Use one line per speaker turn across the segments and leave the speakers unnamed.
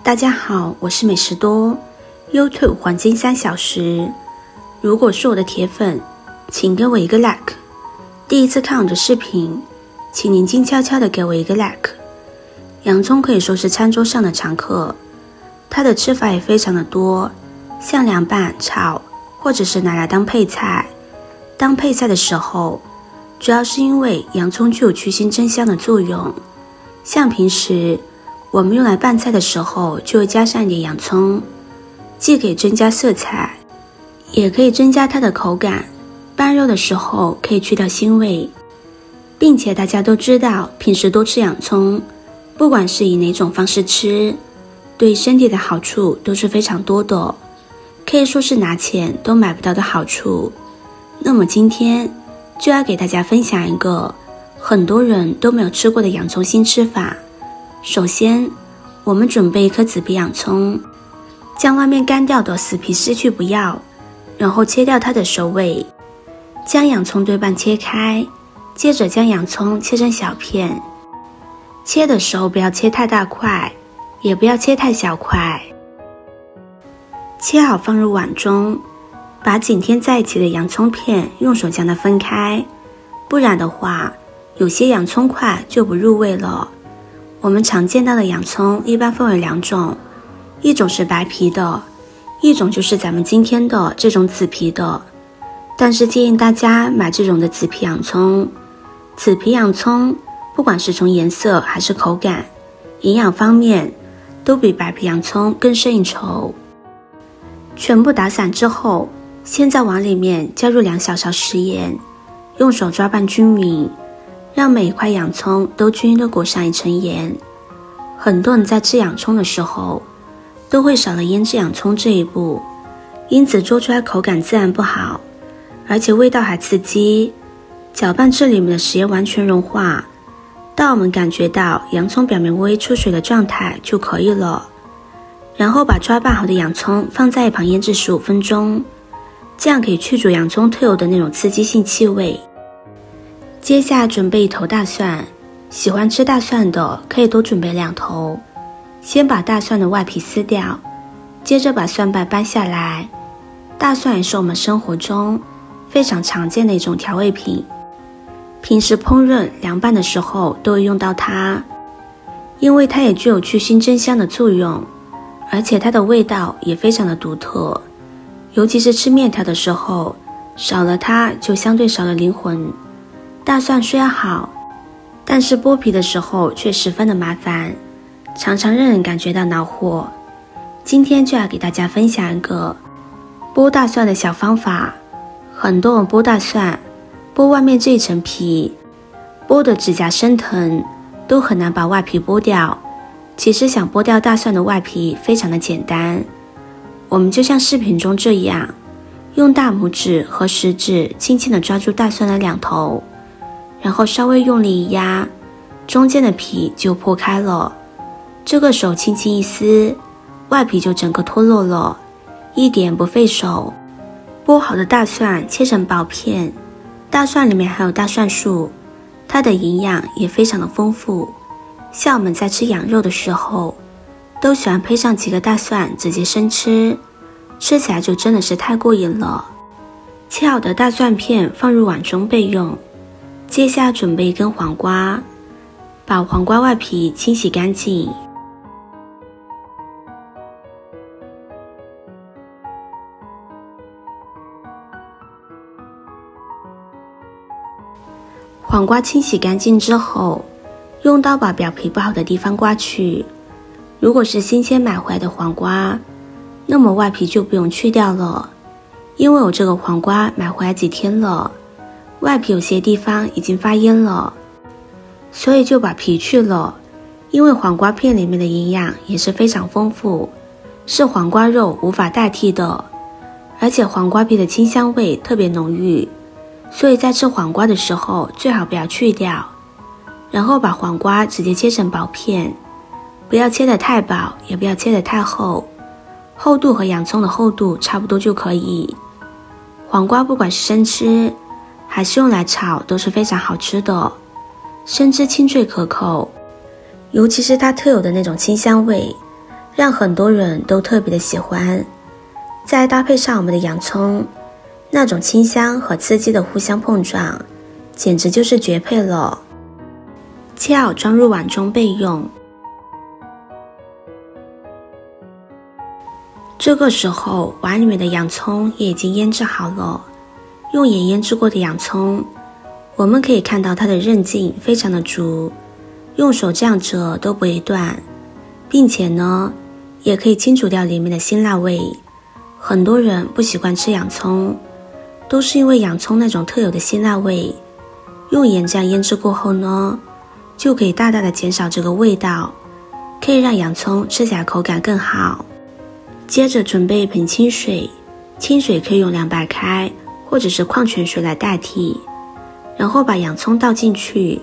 大家好，我是美食多 YouTube 黄金3小时。如果是我的铁粉，请给我一个 like。第一次看我的视频，请您静悄悄地给我一个 like。洋葱可以说是餐桌上的常客，它的吃法也非常的多，像凉拌、炒，或者是拿来当配菜。当配菜的时候，主要是因为洋葱具有去腥增香的作用。像平时我们用来拌菜的时候，就会加上一点洋葱，既可以增加色彩，也可以增加它的口感。拌肉的时候可以去掉腥味，并且大家都知道，平时多吃洋葱，不管是以哪种方式吃，对身体的好处都是非常多的，可以说是拿钱都买不到的好处。那么今天就要给大家分享一个很多人都没有吃过的洋葱新吃法。首先，我们准备一颗紫皮洋葱，将外面干掉的死皮撕去不要，然后切掉它的熟尾，将洋葱对半切开，接着将洋葱切成小片。切的时候不要切太大块，也不要切太小块。切好放入碗中，把紧贴在一起的洋葱片用手将它分开，不然的话，有些洋葱块就不入味了。我们常见到的洋葱一般分为2种，一种是白皮的，一种就是咱们今天的这种紫皮的。但是建议大家买这种的紫皮洋葱。紫皮洋葱不管是从颜色还是口感，营养方面都比白皮洋葱更胜一筹。全部打散之后，先在碗里面加入2小勺食盐，用手抓拌均匀，让每一块洋葱都均匀地裹上一层盐。很多人在吃洋葱的时候都会少了腌制洋葱这一步，因此做出来口感自然不好，而且味道还刺激。搅拌至里面的食盐完全融化，到我们感觉到洋葱表面微微出水的状态就可以了。然后把抓拌好的洋葱放在一旁腌制15分钟，这样可以去除洋葱特有的那种刺激性气味。接下来准备1头大蒜，喜欢吃大蒜的可以多准备2头。先把大蒜的外皮撕掉，接着把蒜瓣掰下来。大蒜也是我们生活中非常常见的一种调味品，平时烹饪凉拌的时候都会用到它，因为它也具有去腥增香的作用，而且它的味道也非常的独特，尤其是吃面条的时候，少了它就相对少了灵魂。大蒜虽然好，但是剥皮的时候却十分的麻烦，常常让人感觉到恼火。今天就要给大家分享一个剥大蒜的小方法。很多人剥大蒜，剥外面这一层皮，剥的指甲生疼，都很难把外皮剥掉。其实想剥掉大蒜的外皮非常的简单，我们就像视频中这样，用大拇指和食指轻轻地抓住大蒜的2头，然后稍微用力一压，中间的皮就破开了。这个手轻轻一撕，外皮就整个脱落了，一点不费手。剥好的大蒜切成薄片，大蒜里面还有大蒜素，它的营养也非常的丰富。像我们在吃羊肉的时候，都喜欢配上几个大蒜直接生吃，吃起来就真的是太过瘾了。切好的大蒜片放入碗中备用。接下来准备1根黄瓜，把黄瓜外皮清洗干净。黄瓜清洗干净之后，用刀把表皮不好的地方刮去。如果是新鲜买回来的黄瓜，那么外皮就不用去掉了，因为我这个黄瓜买回来几天了，外皮有些地方已经发烟了，所以就把皮去了。因为黄瓜片里面的营养也是非常丰富，是黄瓜肉无法代替的，而且黄瓜皮的清香味特别浓郁，所以在吃黄瓜的时候最好不要去掉。然后把黄瓜直接切成薄片，不要切得太薄，也不要切得太厚，厚度和洋葱的厚度差不多就可以。黄瓜不管是生吃还是用来炒都是非常好吃的，生吃清脆可口，尤其是它特有的那种清香味，让很多人都特别的喜欢。再搭配上我们的洋葱，那种清香和刺激的互相碰撞，简直就是绝配了。切好装入碗中备用。这个时候碗里面的洋葱也已经腌制好了。用盐腌制过的洋葱，我们可以看到它的韧劲非常的足，用手这样折都不会断，并且呢也可以清除掉里面的辛辣味。很多人不习惯吃洋葱，都是因为洋葱那种特有的辛辣味。用盐这样腌制过后呢，就可以大大的减少这个味道，可以让洋葱吃起来口感更好。接着准备一盆清水，清水可以用凉白开或者是矿泉水来代替，然后把洋葱倒进去，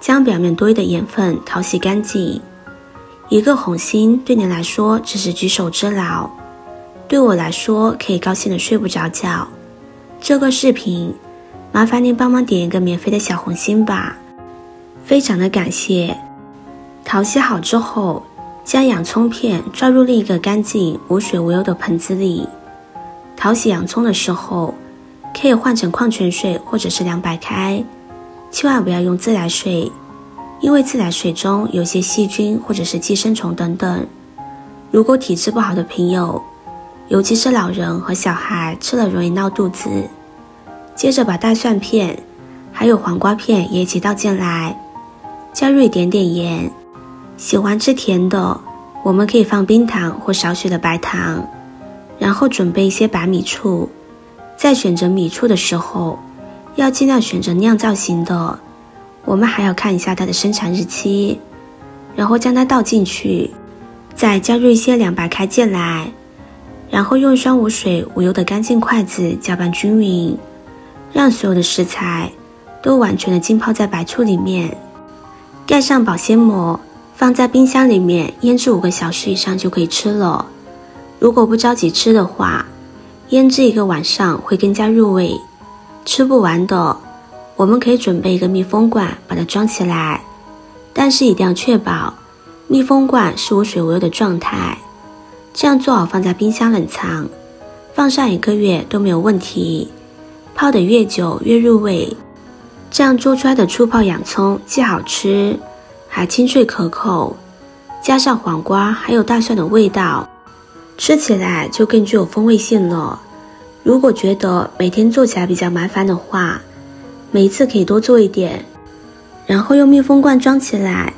将表面多余的盐分淘洗干净。一个红心对您来说只是举手之劳，对我来说可以高兴的睡不着觉。这个视频麻烦您帮忙点一个免费的小红心吧，非常的感谢。淘洗好之后，将洋葱片抓入另一个干净无水无油的盆子里。淘洗洋葱的时候可以换成矿泉水或者是凉白开，千万不要用自来水，因为自来水中有些细菌或者是寄生虫等等。如果体质不好的朋友，尤其是老人和小孩，吃了容易闹肚子。接着把大蒜片还有黄瓜片也一起倒进来，加入一点点盐。喜欢吃甜的，我们可以放冰糖或少许的白糖。然后准备一些白米醋，在选择米醋的时候，要尽量选择酿造型的，我们还要看一下它的生产日期。然后将它倒进去，再加入一些凉白开进来，然后用一双无水无油的干净筷子搅拌均匀，让所有的食材都完全的浸泡在白醋里面。盖上保鲜膜，放在冰箱里面腌制5个小时以上就可以吃了。如果不着急吃的话，腌制1个晚上会更加入味。吃不完的，我们可以准备一个密封罐把它装起来，但是一定要确保密封罐是无水无油的状态，这样做好放在冰箱冷藏，放上1个月都没有问题，泡得越久越入味。这样做出来的醋泡洋葱既好吃还清脆可口，加上黄瓜还有大蒜的味道，吃起来就更具有风味性了。如果觉得每天做起来比较麻烦的话，每一次可以多做一点，然后用密封罐装起来，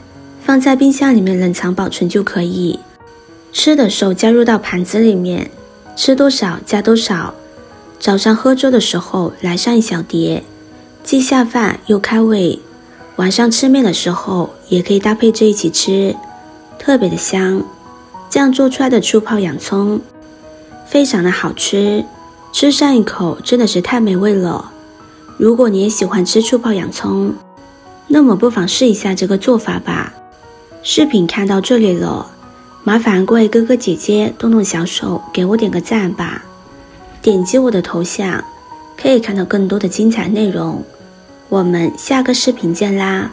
放在冰箱里面冷藏保存就可以。吃的时候加入到盘子里面，吃多少加多少。早上喝粥的时候来上1小碟，既下饭又开胃。晚上吃面的时候也可以搭配这一起吃，特别的香。这样做出来的醋泡洋葱非常的好吃，吃上一口真的是太美味了。如果你也喜欢吃醋泡洋葱，那么不妨试一下这个做法吧。视频看到这里了，麻烦各位哥哥姐姐动动小手给我点个赞吧。点击我的头像可以看到更多的精彩内容。我们下个视频见啦！